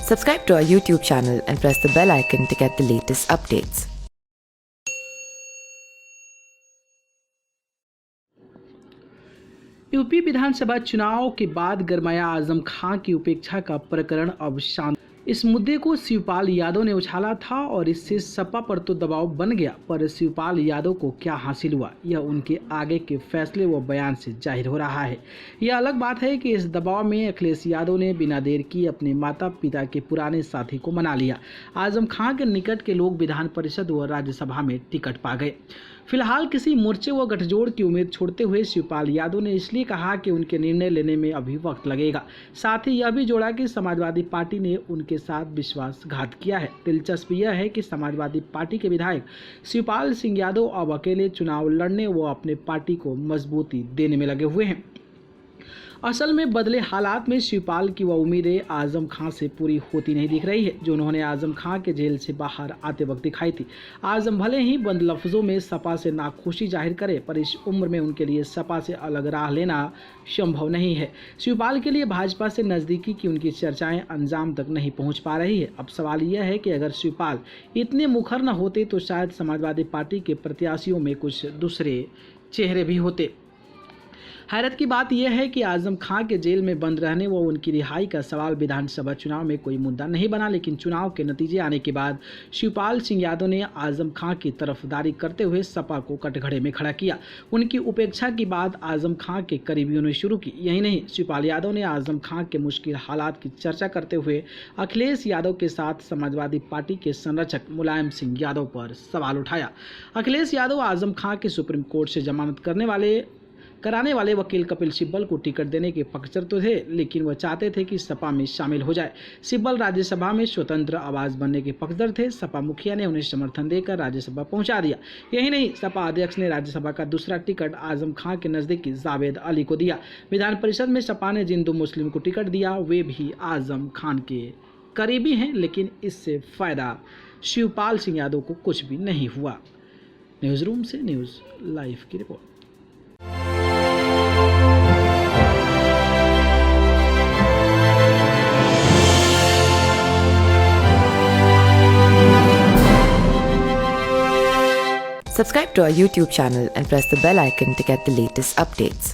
Subscribe to our YouTube channel and press the bell icon to get the latest updates. UP विधानसभा चुनाव के बाद गरमाया आजम खां की उपेक्षा का प्रकरण अब शांत। इस मुद्दे को शिवपाल यादव ने उछाला था और इससे सपा पर तो दबाव बन गया, पर शिवपाल यादव को क्या हासिल हुआ यह उनके आगे के फैसले व बयान से जाहिर हो रहा है। यह अलग बात है कि इस दबाव में अखिलेश यादव ने बिना देर किए अपने माता पिता के पुराने साथी को मना लिया। आजम खां के निकट के लोग विधान परिषद व राज्यसभा में टिकट पा गए। फिलहाल किसी मोर्चे व गठजोड़ की उम्मीद छोड़ते हुए शिवपाल यादव ने इसलिए कहा कि उनके निर्णय लेने में अभी वक्त लगेगा। साथ ही यह भी जोड़ा कि समाजवादी पार्टी ने उनके साथ विश्वासघात किया है। दिलचस्प यह है कि समाजवादी पार्टी के विधायक शिवपाल सिंह यादव अब अकेले चुनाव लड़ने व अपने पार्टी को मजबूती देने में लगे हुए हैं। असल में बदले हालात में शिवपाल की वह उम्मीदें आजम खां से पूरी होती नहीं दिख रही है जो उन्होंने आजम खां के जेल से बाहर आते वक्त दिखाई थी। आजम भले ही बंद लफ्जों में सपा से नाखुशी जाहिर करे, पर इस उम्र में उनके लिए सपा से अलग राह लेना संभव नहीं है। शिवपाल के लिए भाजपा से नज़दीकी की उनकी चर्चाएं अंजाम तक नहीं पहुंच पा रही है। अब सवाल यह है कि अगर शिवपाल इतने मुखर न होते तो शायद समाजवादी पार्टी के प्रत्याशियों में कुछ दूसरे चेहरे भी होते। हैरत की बात यह है कि आजम खां के जेल में बंद रहने व उनकी रिहाई का सवाल विधानसभा चुनाव में कोई मुद्दा नहीं बना, लेकिन चुनाव के नतीजे आने के बाद शिवपाल सिंह यादव ने आजम खां की तरफदारी करते हुए सपा को कटघरे में खड़ा किया। उनकी उपेक्षा की बात आजम खां के करीबियों ने शुरू की। यही नहीं, शिवपाल यादव ने आजम खां के मुश्किल हालात की चर्चा करते हुए अखिलेश यादव के साथ समाजवादी पार्टी के संरक्षक मुलायम सिंह यादव पर सवाल उठाया। अखिलेश यादव आजम खां के सुप्रीम कोर्ट से जमानत कराने वाले वकील कपिल सिब्बल को टिकट देने के पक्षधर तो थे, लेकिन वह चाहते थे कि सपा में शामिल हो जाए। सिब्बल राज्यसभा में स्वतंत्र आवाज बनने के पक्षधर थे। सपा मुखिया ने उन्हें समर्थन देकर राज्यसभा पहुंचा दिया। यही नहीं, सपा अध्यक्ष ने राज्यसभा का दूसरा टिकट आजम खां के नजदीकी जावेद अली को दिया। विधान परिषद में सपा ने जिन दो मुस्लिम को टिकट दिया वे भी आजम खान के करीबी हैं, लेकिन इससे फायदा शिवपाल सिंह यादव को कुछ भी नहीं हुआ। न्यूज़ रूम से न्यूज़ लाइव की report. Subscribe to our YouTube channel and press the bell icon to get the latest updates.